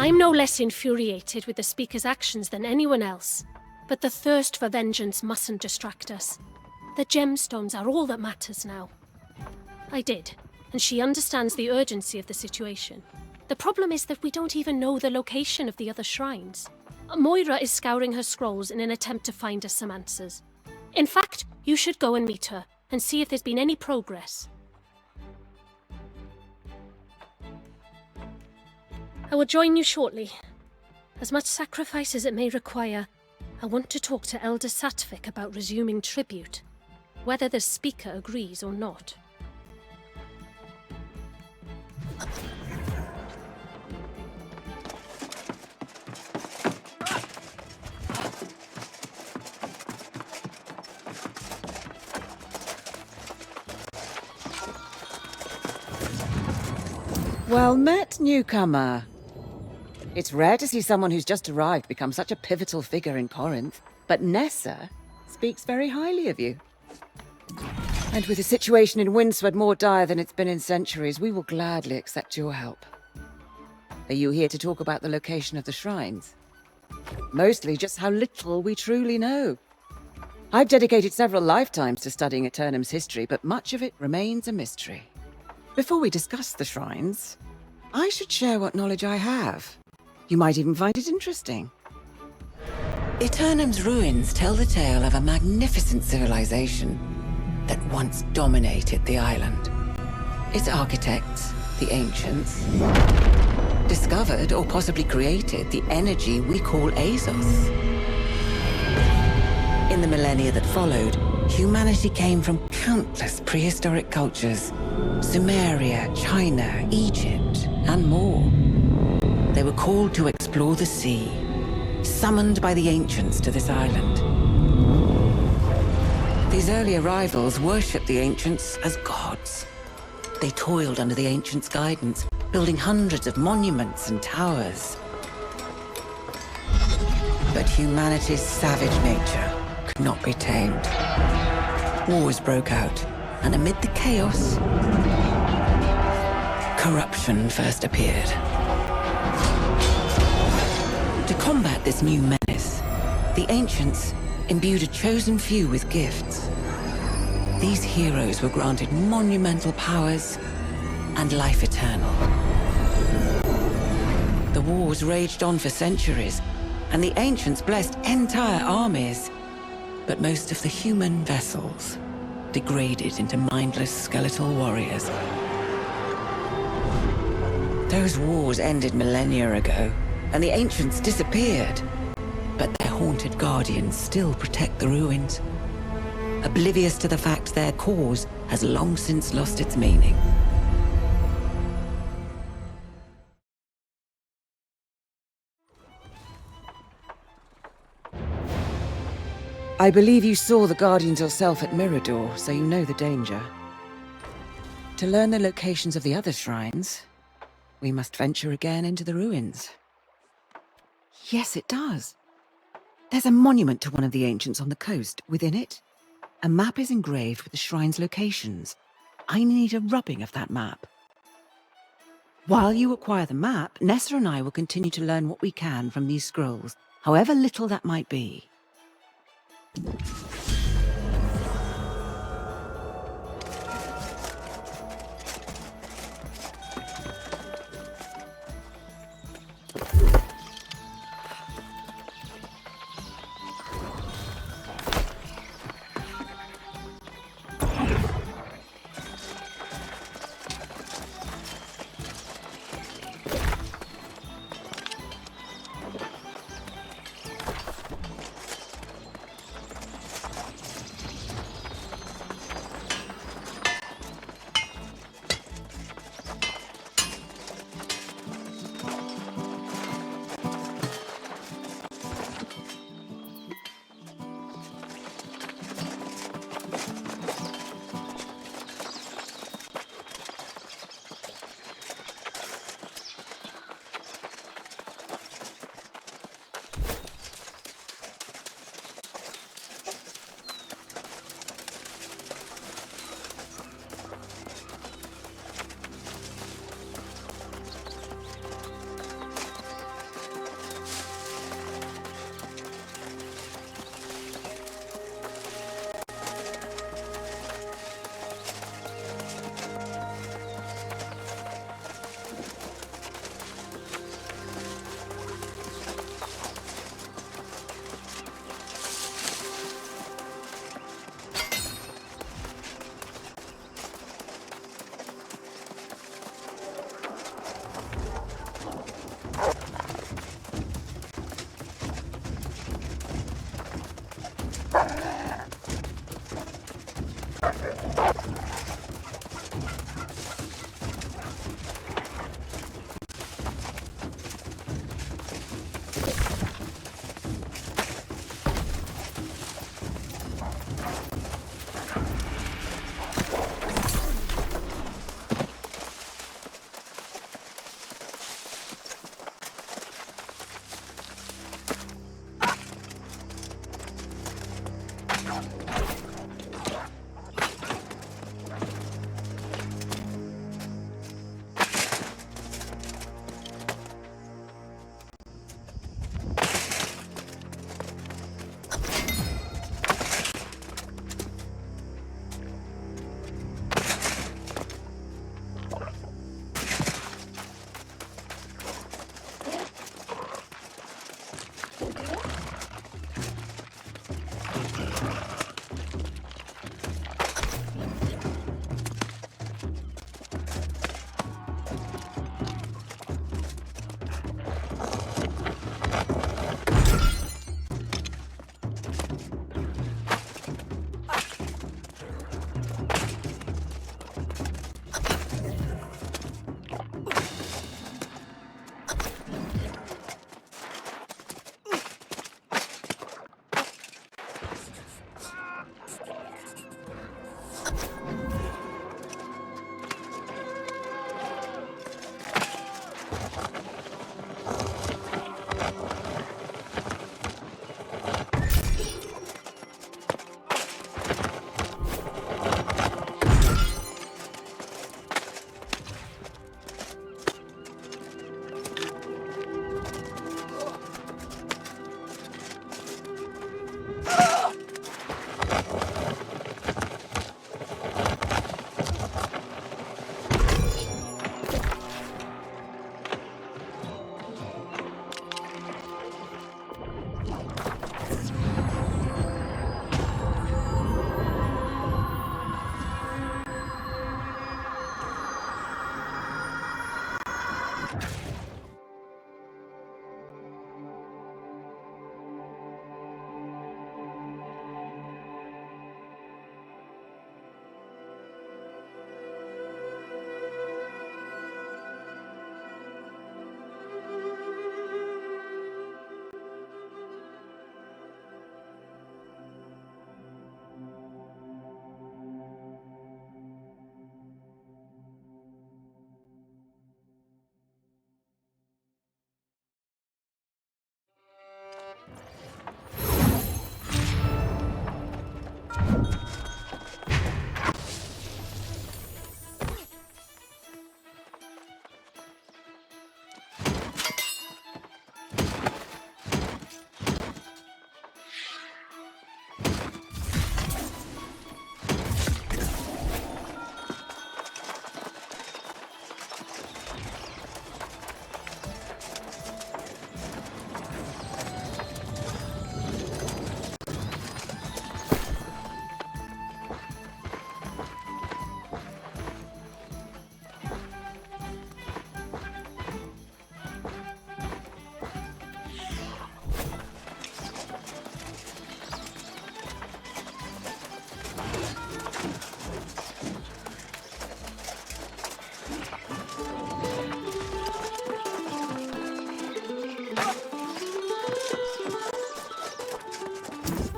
I'm no less infuriated with the Speaker's actions than anyone else, but the thirst for vengeance mustn't distract us. The gemstones are all that matters now. I did, and she understands the urgency of the situation. The problem is that we don't even know the location of the other shrines. Moira is scouring her scrolls in an attempt to find us some answers. In fact, you should go and meet her, and see if there's been any progress. I will join you shortly. As much sacrifice as it may require, I want to talk to Elder Satvik about resuming tribute, whether the Speaker agrees or not. Well met, newcomer. It's rare to see someone who's just arrived become such a pivotal figure in Corinth, but Nessa speaks very highly of you. And with the situation in Windsward more dire than it's been in centuries, we will gladly accept your help. Are you here to talk about the location of the shrines? Mostly just how little we truly know. I've dedicated several lifetimes to studying Aeternum's history, but much of it remains a mystery. Before we discuss the shrines, I should share what knowledge I have. You might even find it interesting. Aeternum's ruins tell the tale of a magnificent civilization that once dominated the island. Its architects, the ancients, discovered or possibly created the energy we call Azos. In the millennia that followed, humanity came from countless prehistoric cultures: Sumeria, China, Egypt, and more. They were called to explore the sea, summoned by the ancients to this island. These early arrivals worshipped the ancients as gods. They toiled under the ancients' guidance, building hundreds of monuments and towers. But humanity's savage nature could not be tamed. Wars broke out, and amid the chaos, corruption first appeared. To combat this new menace, the ancients imbued a chosen few with gifts. These heroes were granted monumental powers and life eternal. The wars raged on for centuries, and the ancients blessed entire armies. But most of the human vessels degraded into mindless skeletal warriors. Those wars ended millennia ago, and the ancients disappeared. But their haunted guardians still protect the ruins, oblivious to the fact their cause has long since lost its meaning. I believe you saw the Guardians yourself at Mirador, so you know the danger. To learn the locations of the other shrines, we must venture again into the ruins. Yes, it does. There's a monument to one of the ancients on the coast. Within it, a map is engraved with the shrine's locations. I need a rubbing of that map. While you acquire the map, Nessa and I will continue to learn what we can from these scrolls, however little that might be.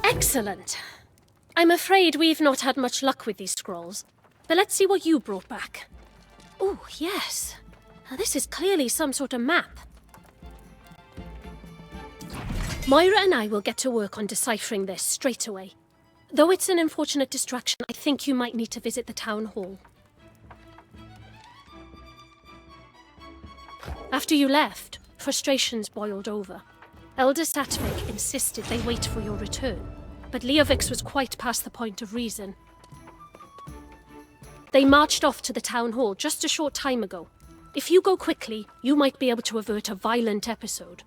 Excellent. I'm afraid we've not had much luck with these scrolls, but let's see what you brought back. Oh, yes. Now, this is clearly some sort of map. Moira and I will get to work on deciphering this straight away. Though it's an unfortunate distraction, I think you might need to visit the town hall. After you left, frustrations boiled over. Elder Satvik insisted they wait for your return, but Leovix was quite past the point of reason. They marched off to the town hall just a short time ago. If you go quickly, you might be able to avert a violent episode.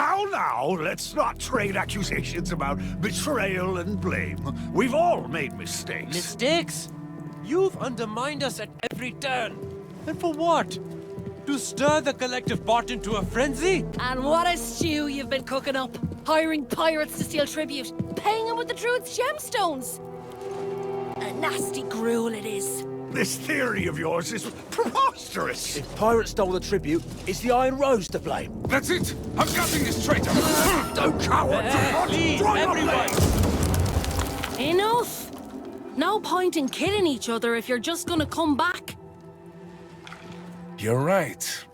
Now, let's not trade accusations about betrayal and blame. We've all made mistakes. Mistakes? You've undermined us at every turn. And for what? To stir the collective pot into a frenzy? And what a stew you've been cooking up. Hiring pirates to steal tribute, paying them with the Druid's gemstones. A nasty gruel it is. This theory of yours is preposterous. If pirates stole the tribute, it's the Iron Rose to blame. That's it. I'm gutting this traitor. Don't coward. Please, everyone! Enough! No point in killing each other if you're just gonna come back. You're right.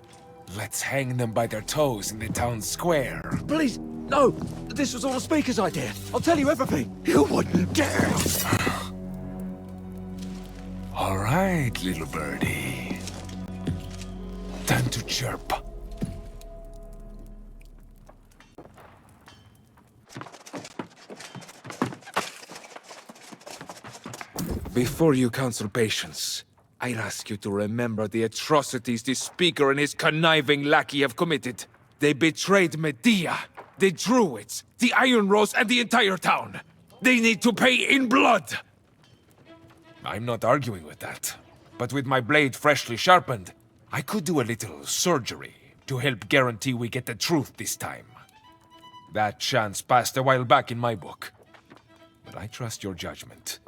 Let's hang them by their toes in the town square. Please, no! This was all the Speaker's idea. I'll tell you everything. You wouldn't dare. All right, little birdie. Time to chirp. Before you counsel patience, I'd ask you to remember the atrocities this Speaker and his conniving lackey have committed. They betrayed Medea, the Druids, the Iron Rose, and the entire town. They need to pay in blood! I'm not arguing with that. But with my blade freshly sharpened, I could do a little surgery to help guarantee we get the truth this time. That chance passed a while back in my book. But I trust your judgment.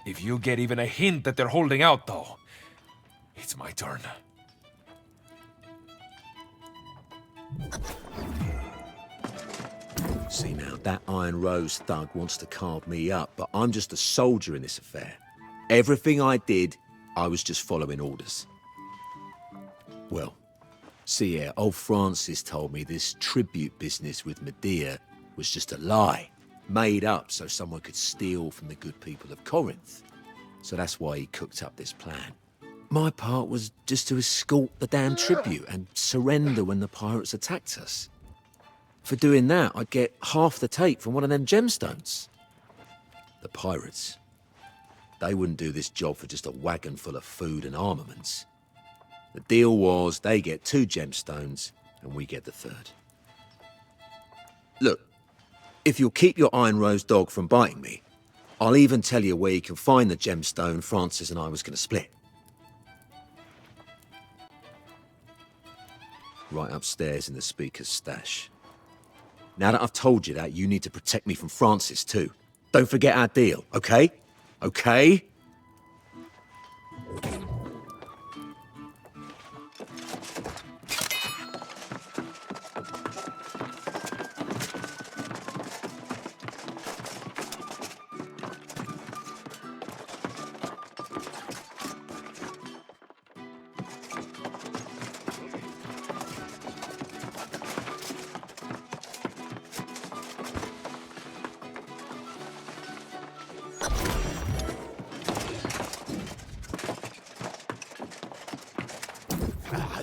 If you get even a hint that they're holding out, though, it's my turn. See now, that Iron Rose thug wants to carve me up, but I'm just a soldier in this affair. Everything I did, I was just following orders. Well, see here, old Francis told me this tribute business with Medea was just a lie, made up so someone could steal from the good people of Corinth. So that's why he cooked up this plan. My part was just to escort the damn tribute and surrender when the pirates attacked us. For doing that, I'd get half the take from one of them gemstones. The pirates, they wouldn't do this job for just a wagon full of food and armaments. The deal was they get 2 gemstones and we get the 3rd. Look, if you'll keep your Iron Rose dog from biting me, I'll even tell you where you can find the gemstone Francis and I was going to split. Right upstairs in the Speaker's stash. Now that I've told you that, you need to protect me from Francis too. Don't forget our deal, okay? Okay?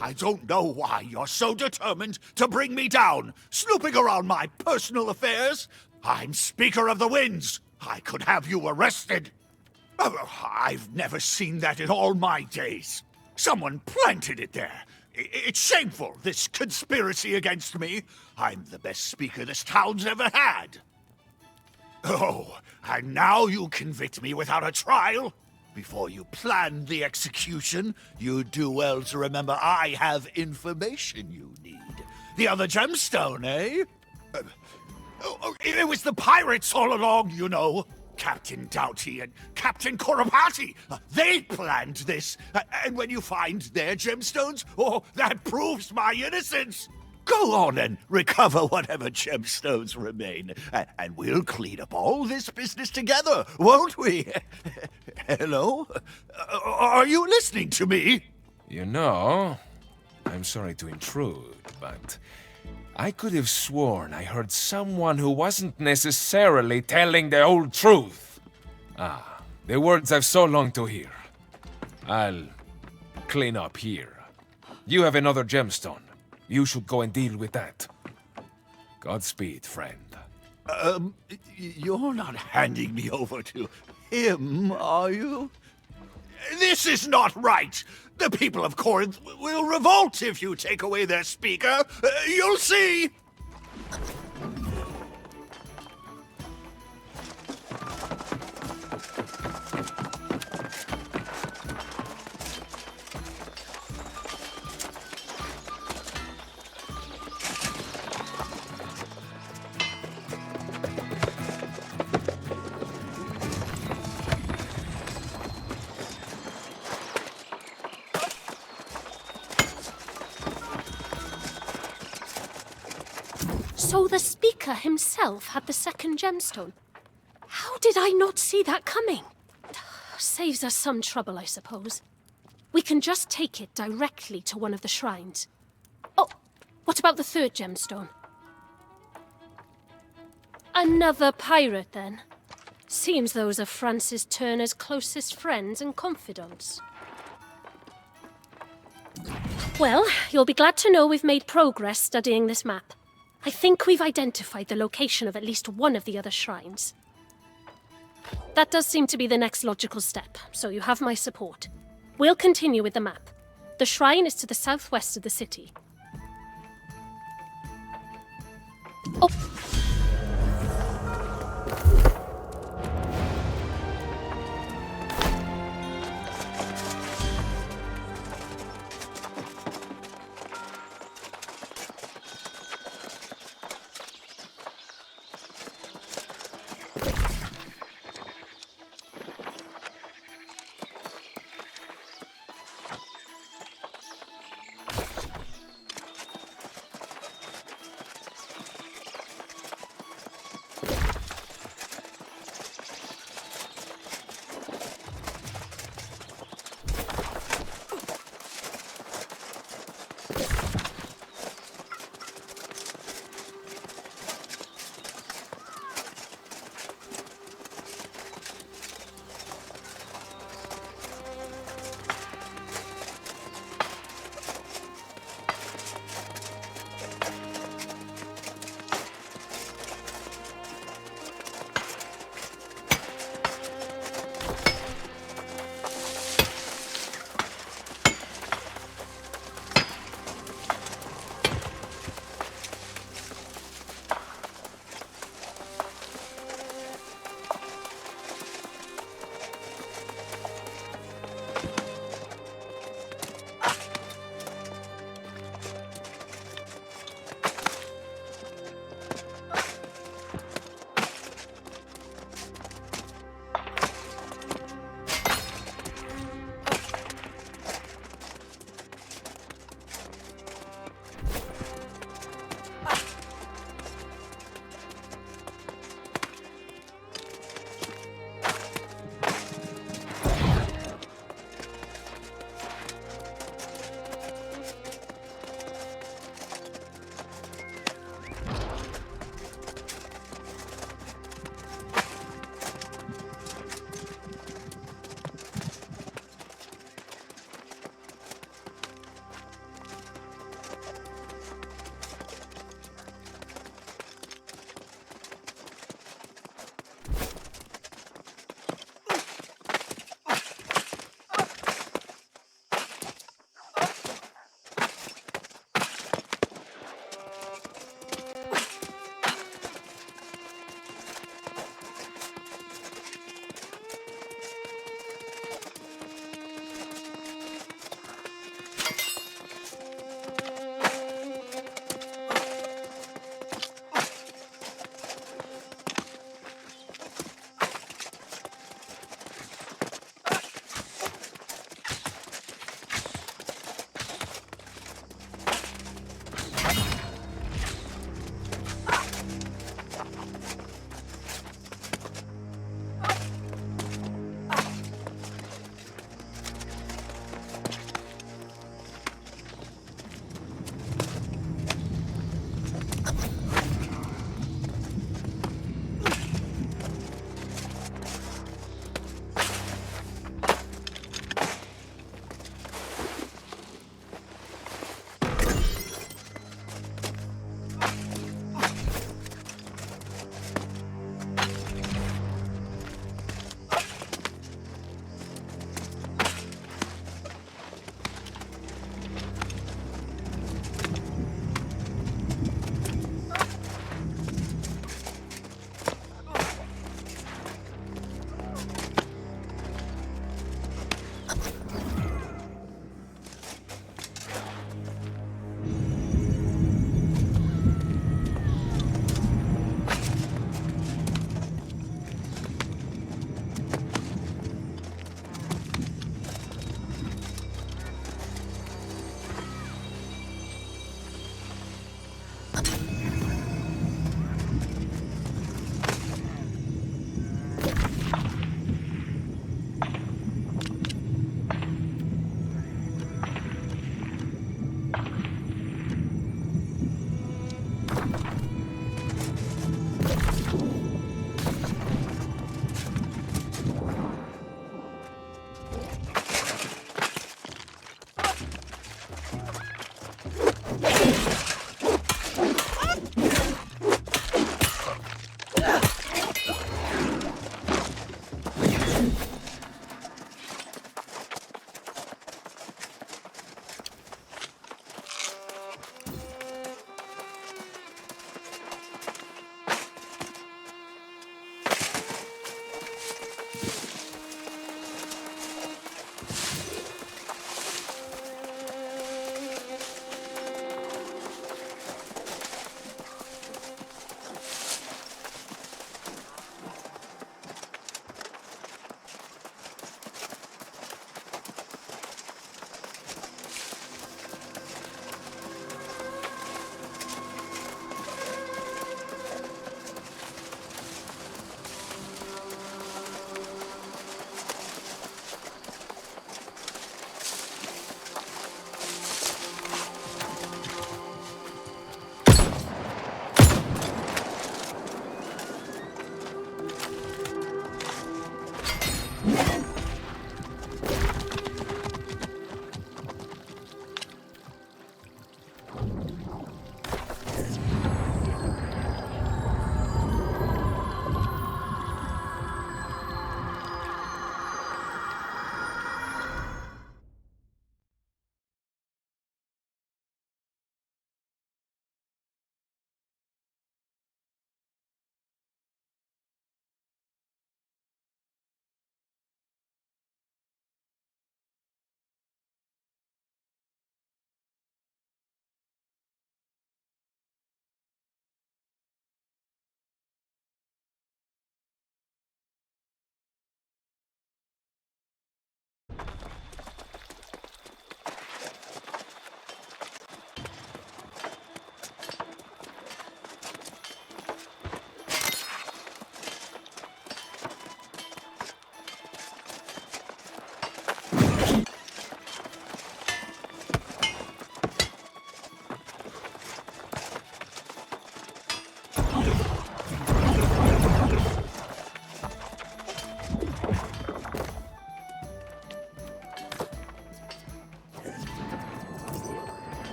I don't know why you're so determined to bring me down, snooping around my personal affairs. I'm Speaker of the Winds. I could have you arrested. Oh, I've never seen that in all my days. Someone planted it there. It's shameful, this conspiracy against me. I'm the best speaker this town's ever had. Oh, and now you convict me without a trial? Before you planned the execution, you'd do well to remember I have information you need. The other gemstone, eh? It was the pirates all along, you know. Captain Doughty and Captain Corabati. They planned this. And when you find their gemstones, oh, that proves my innocence. Go on and recover whatever gemstones remain, and we'll clean up all this business together, won't we? Hello? Are you listening to me? You know, I'm sorry to intrude, but I could have sworn I heard someone who wasn't necessarily telling the whole truth. Ah, the words I've so longed to hear. I'll clean up here. You have another gemstone. You should go and deal with that. Godspeed, friend. You're not handing me over to him, are you? This is not right. The people of Corinth will revolt if you take away their speaker. You'll see. So the speaker himself had the second gemstone. How did I not see that coming? Saves us some trouble, I suppose. We can just take it directly to one of the shrines. Oh, what about the third gemstone? Another pirate, then. Seems those are Francis Turner's closest friends and confidants. Well, you'll be glad to know we've made progress studying this map. I think we've identified the location of at least one of the other shrines. That does seem to be the next logical step, so you have my support. We'll continue with the map. The shrine is to the southwest of the city. Oh!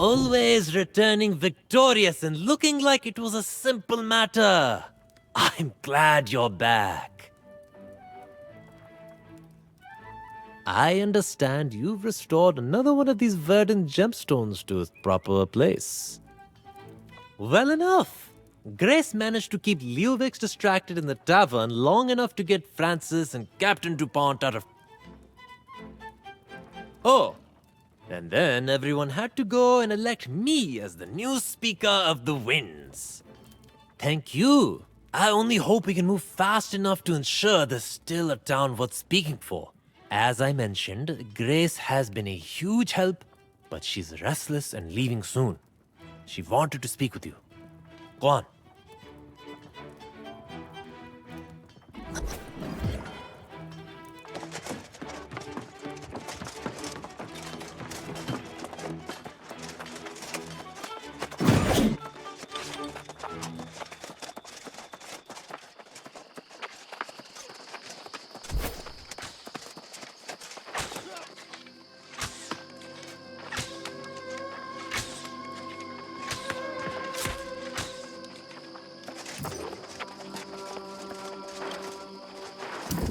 Always returning victorious and looking like it was a simple matter. I'm glad you're back. I understand you've restored another one of these verdant gemstones to its proper place. Well enough. Grace managed to keep Leovix distracted in the tavern long enough to get Francis and Captain DuPont out of... Oh, and then everyone had to go and elect me as the new Speaker of the Winds. Thank you. I only hope we can move fast enough to ensure there's still a town worth speaking for. As I mentioned, Grace has been a huge help, but she's restless and leaving soon. She wanted to speak with you. Go on.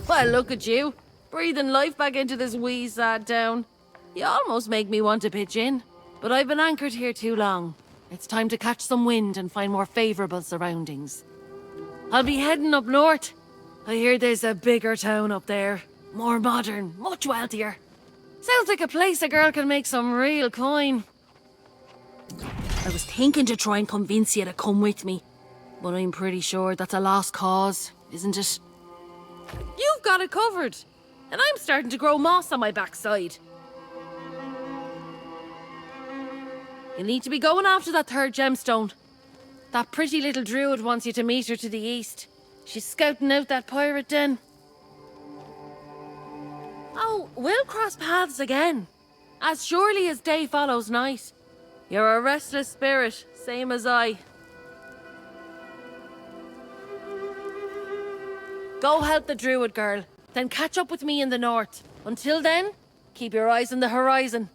Well, look at you, breathing life back into this wee sad town. You almost make me want to pitch in, but I've been anchored here too long. It's time to catch some wind and find more favorable surroundings. I'll be heading up north. I hear there's a bigger town up there. More modern, much wealthier. Sounds like a place a girl can make some real coin. I was thinking to try and convince you to come with me, but I'm pretty sure that's a lost cause, isn't it? You've got it covered, and I'm starting to grow moss on my backside. You need to be going after that third gemstone. That pretty little druid wants you to meet her to the east. She's scouting out that pirate den. Oh, we'll cross paths again. As surely as day follows night. You're a restless spirit, same as I. Go help the druid girl, then catch up with me in the north. Until then, keep your eyes on the horizon.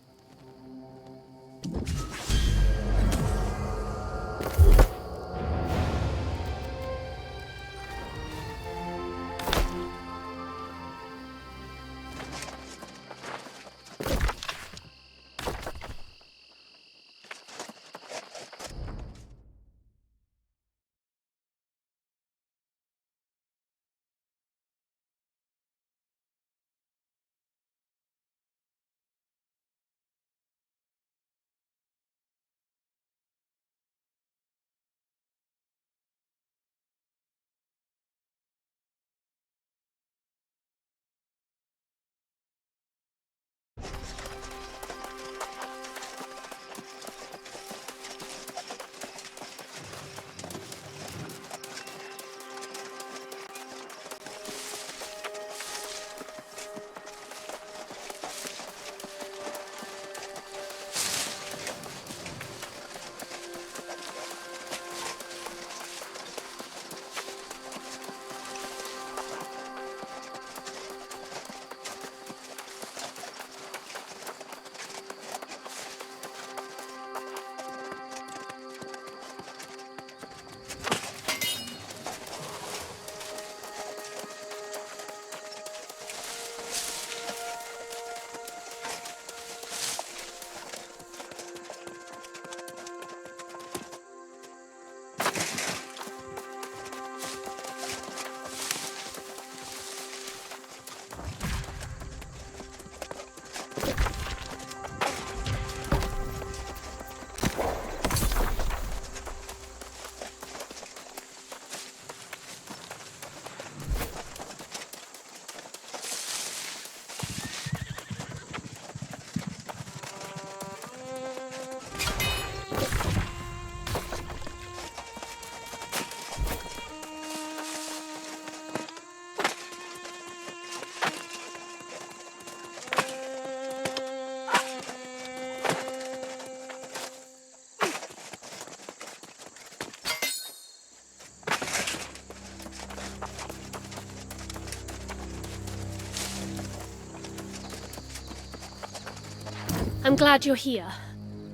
I'm glad you're here,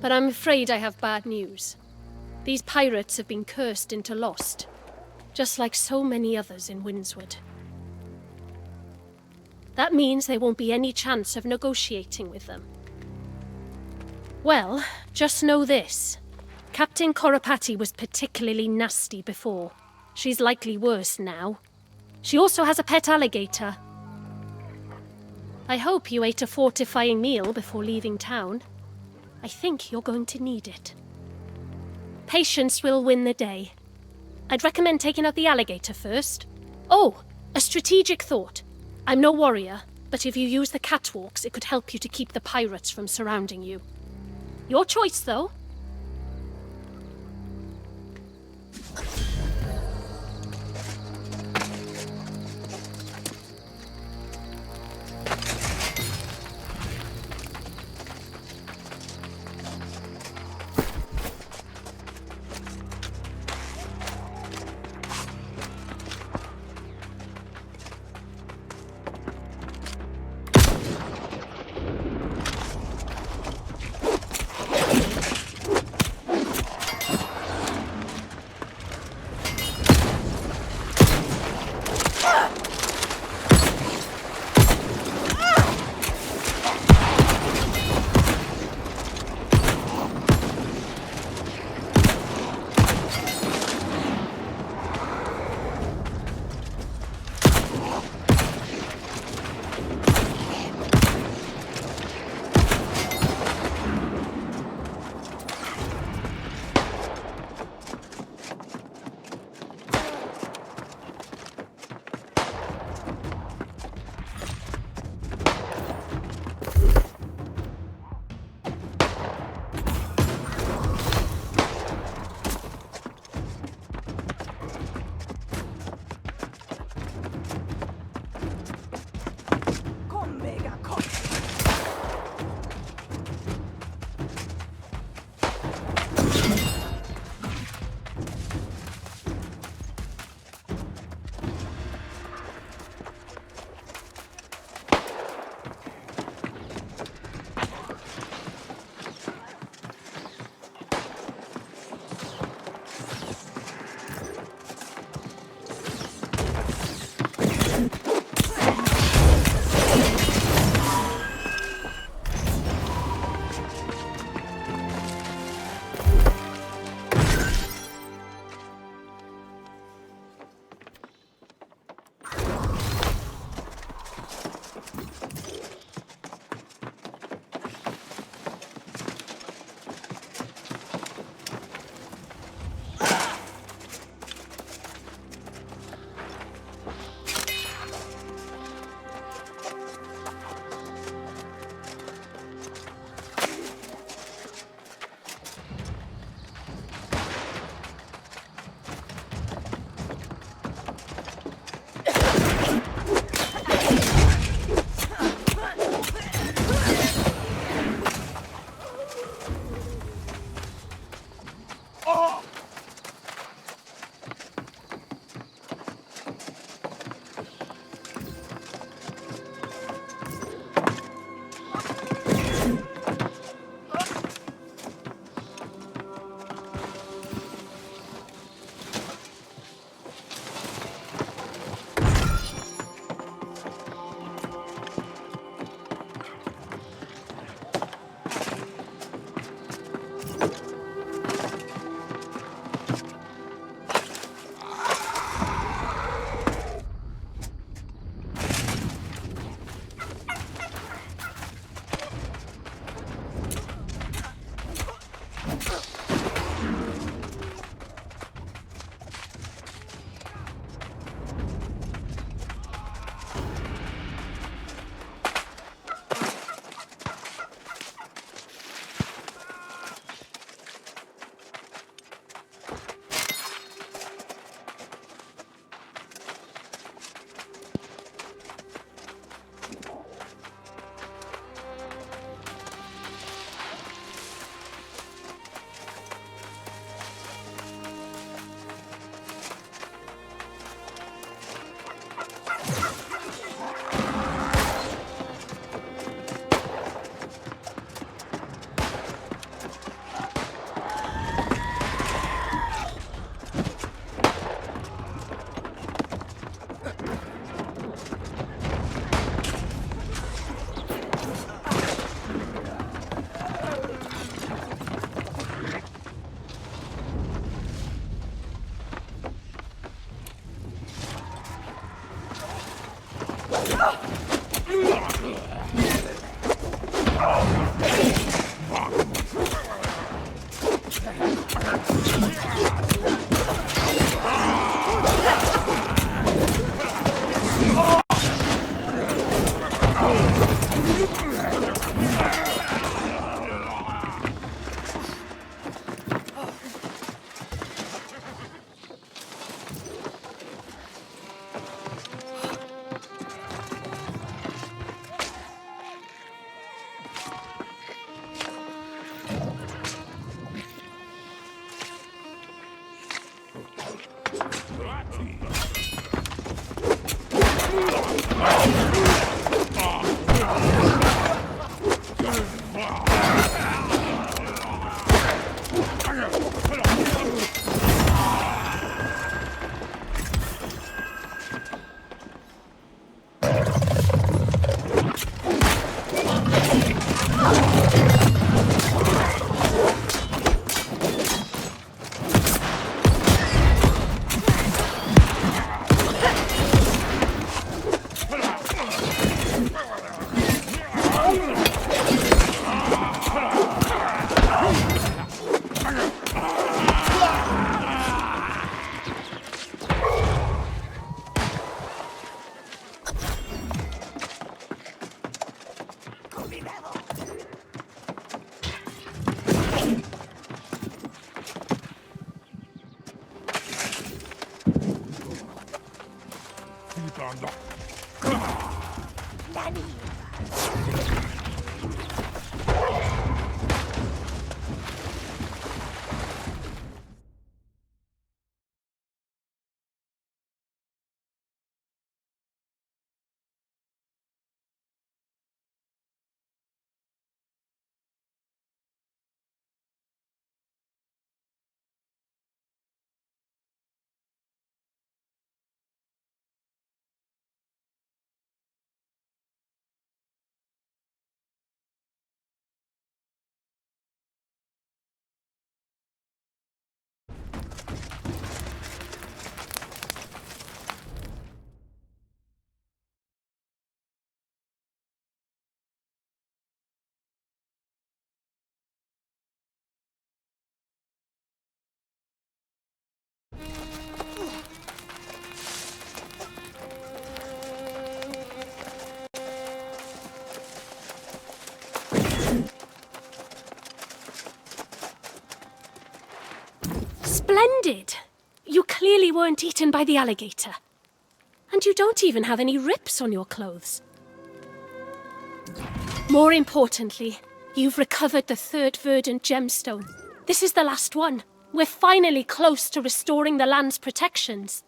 But I'm afraid I have bad news. These pirates have been cursed into lost, just like so many others in Windsward. That means there won't be any chance of negotiating with them. Well, just know this. Captain Koropati was particularly nasty before. She's likely worse now. She also has a pet alligator. I hope you ate a fortifying meal before leaving town. I think you're going to need it. Patience will win the day. I'd recommend taking out the alligator first. Oh, a strategic thought. I'm no warrior, but if you use the catwalks, it could help you to keep the pirates from surrounding you. Your choice, though. Splendid! You clearly weren't eaten by the alligator. And you don't even have any rips on your clothes. More importantly, you've recovered the third verdant gemstone. This is the last one. We're finally close to restoring the land's protections.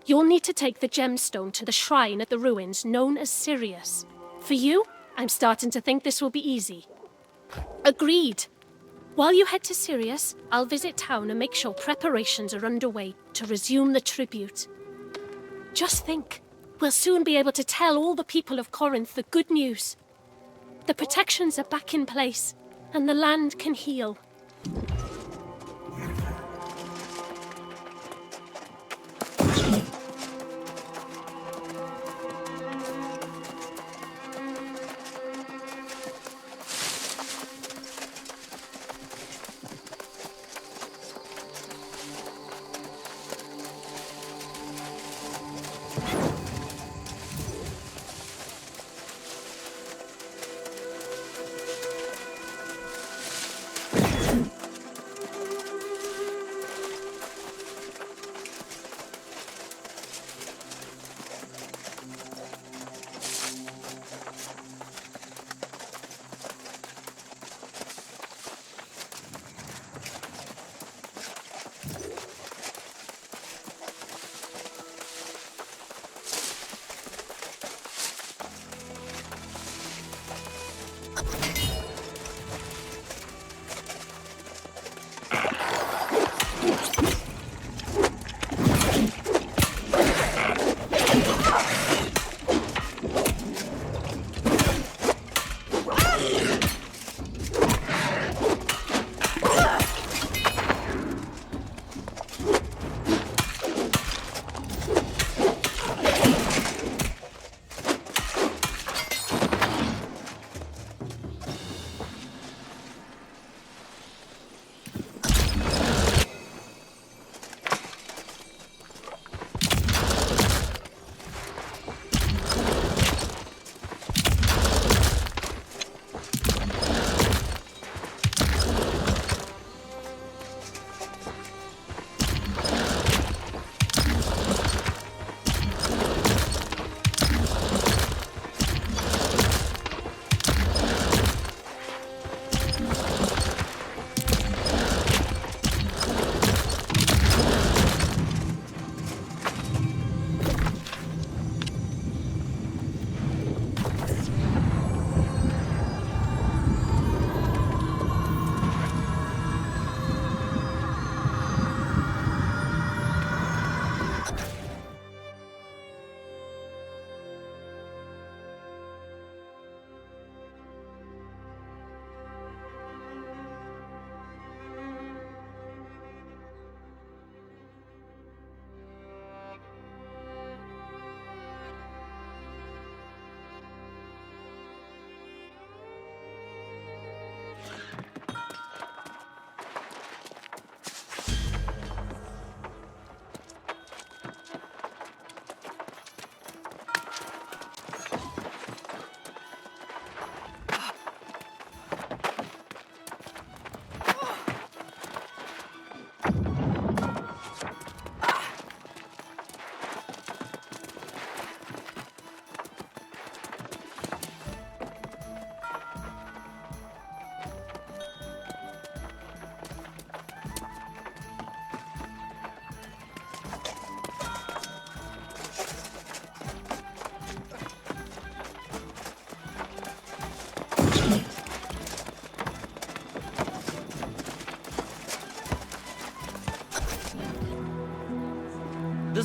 You'll need to take the gemstone to the shrine at the ruins known as Sirius. For you, I'm starting to think this will be easy. Agreed. While you head to Sirius, I'll visit town and make sure preparations are underway to resume the tribute. Just think, we'll soon be able to tell all the people of Corinth the good news. The protections are back in place, and the land can heal.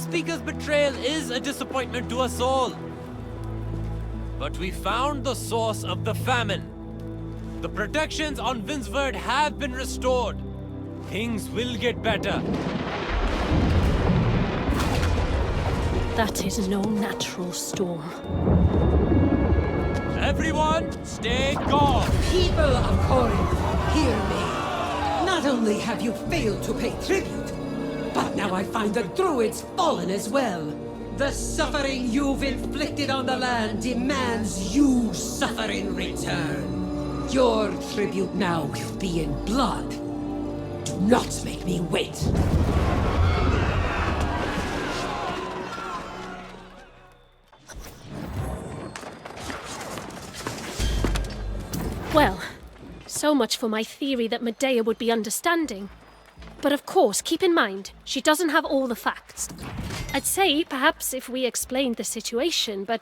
Speaker's betrayal is a disappointment to us all. But we found the source of the famine. The protections on Windsward have been restored. Things will get better. That is no natural storm. Everyone, stay calm. People of Corinth, hear me. Not only have you failed to pay tribute, but now I find the Druids fallen as well. The suffering you've inflicted on the land demands you suffer in return. Your tribute now will be in blood. Do not make me wait. Well, so much for my theory that Medea would be understanding. But of course, keep in mind, she doesn't have all the facts. I'd say, perhaps, if we explained the situation, but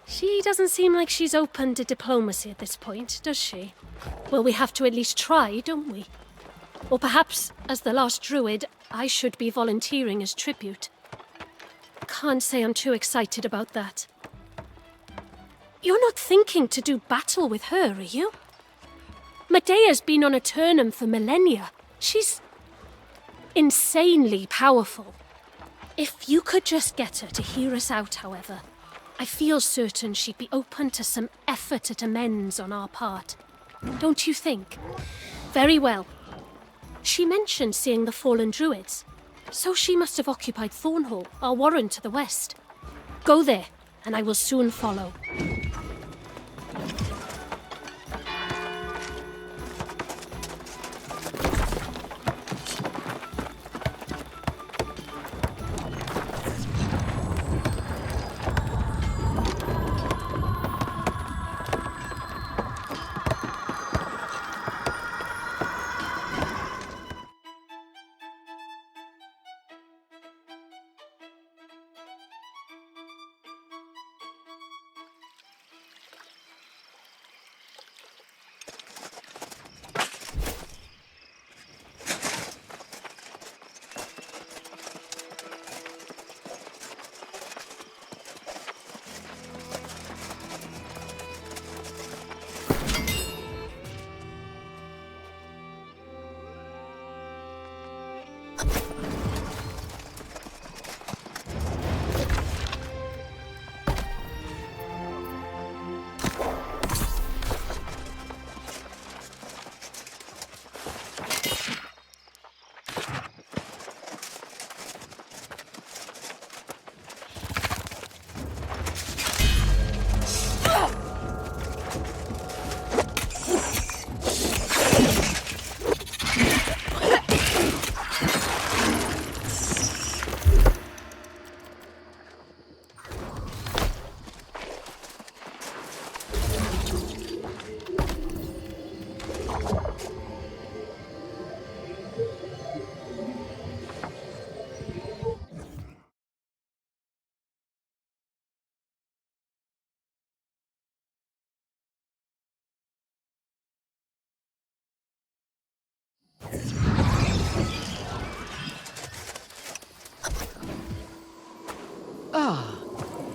she doesn't seem like she's open to diplomacy at this point, does she? Well, we have to at least try, don't we? Or perhaps, as the last druid, I should be volunteering as tribute. Can't say I'm too excited about that. You're not thinking to do battle with her, are you? Medea's been on Aeternum for millennia. She's insanely powerful. If you could just get her to hear us out, however, I feel certain she'd be open to some effort at amends on our part. Don't you think? Very well. She mentioned seeing the fallen druids, so she must have occupied Thornhall, our warren to the west. Go there, and I will soon follow.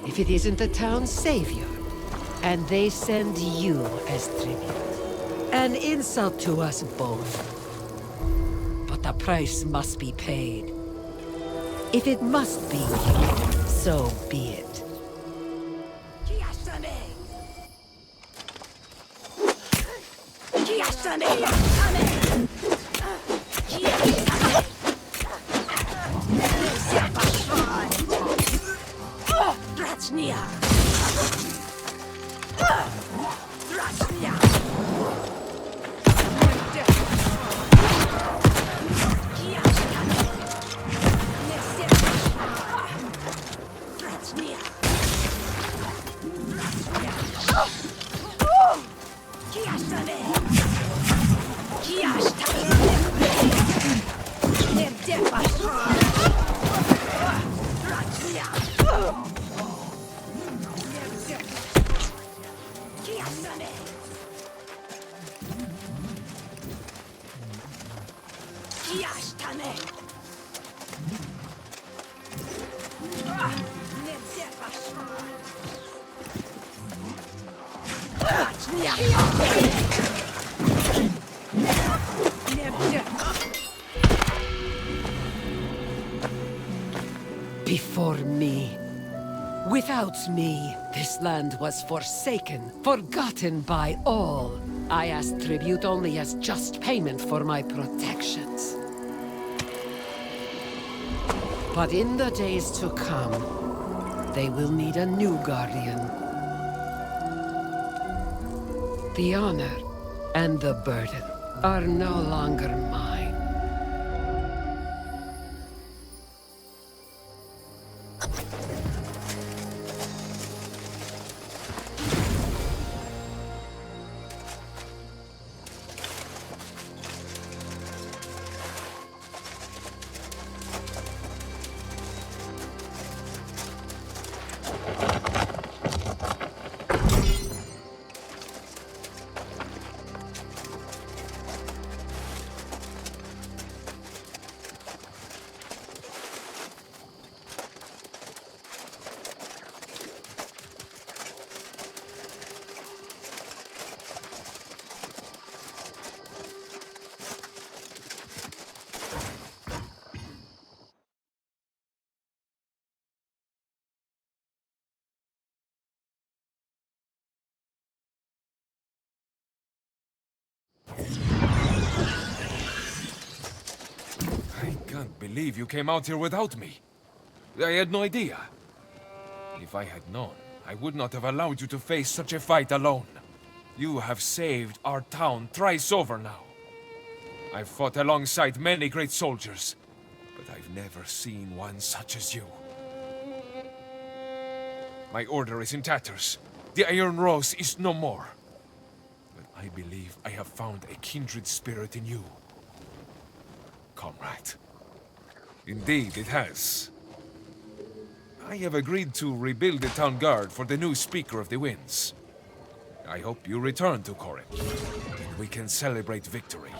If it isn't the town's savior, and they send you as tribute. An insult to us both. But the price must be paid. If it must be you, so be it. Before me. Without me, this land was forsaken, forgotten by all. I asked tribute only as just payment for my protections. But in the days to come, they will need a new guardian. The honor and the burden are no longer mine. I can't believe you came out here without me. I had no idea. If I had known, I would not have allowed you to face such a fight alone. You have saved our town thrice over now. I've fought alongside many great soldiers, but I've never seen one such as you. My order is in tatters. The Iron Rose is no more. But I believe I have found a kindred spirit in you. Comrade. Indeed, it has. I have agreed to rebuild the town guard for the new Speaker of the Winds. I hope you return to Corinth, and we can celebrate victory.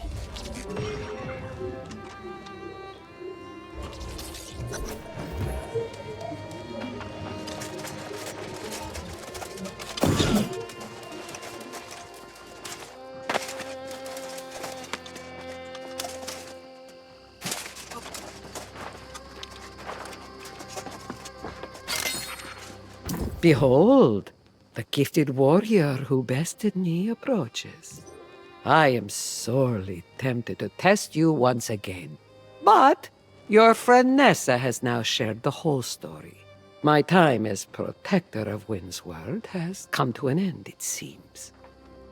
Behold, the gifted warrior who bested me approaches. I am sorely tempted to test you once again. But your friend Nessa has now shared the whole story. My time as protector of Windsward has come to an end, it seems.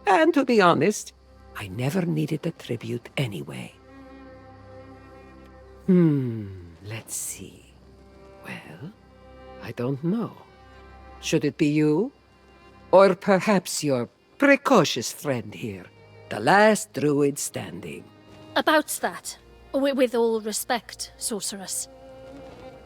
And to be honest, I never needed a tribute anyway. Let's see. Well, I don't know. Should it be you? Or perhaps your precocious friend here, the last druid standing? About that, with all respect, sorceress,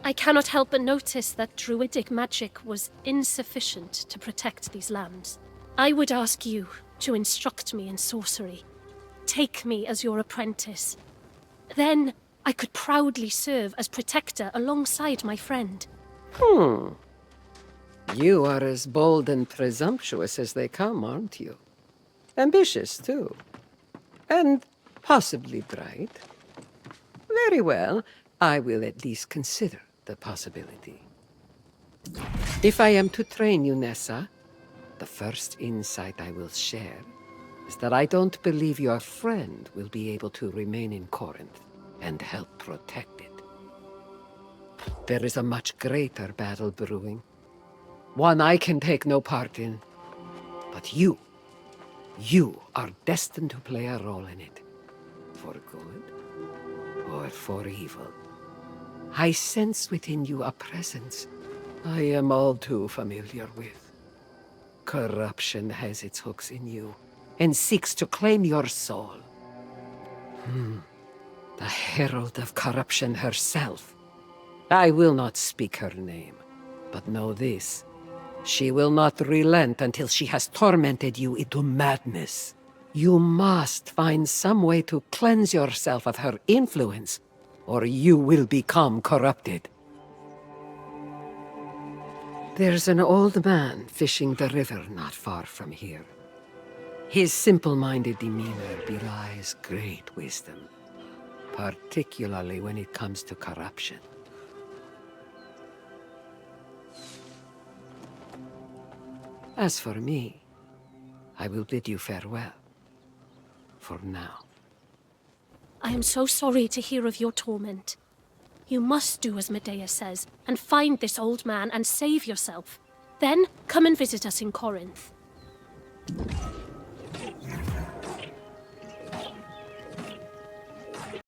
I cannot help but notice that druidic magic was insufficient to protect these lands. I would ask you to instruct me in sorcery. Take me as your apprentice. Then I could proudly serve as protector alongside my friend. You are as bold and presumptuous as they come, aren't you? Ambitious, too. And possibly bright. Very well, I will at least consider the possibility. If I am to train you, Nessa, the first insight I will share is that I don't believe your friend will be able to remain in Corinth and help protect it. There is a much greater battle brewing. One I can take no part in. But you are destined to play a role in it. For good or for evil. I sense within you a presence I am all too familiar with. Corruption has its hooks in you, and seeks to claim your soul. The herald of corruption herself. I will not speak her name, but know this. She will not relent until she has tormented you into madness. You must find some way to cleanse yourself of her influence, or you will become corrupted. There's an old man fishing the river not far from here. His simple-minded demeanor belies great wisdom, particularly when it comes to corruption. As for me, I will bid you farewell. For now. I am so sorry to hear of your torment. You must do as Medea says, and find this old man and save yourself. Then, come and visit us in Corinth.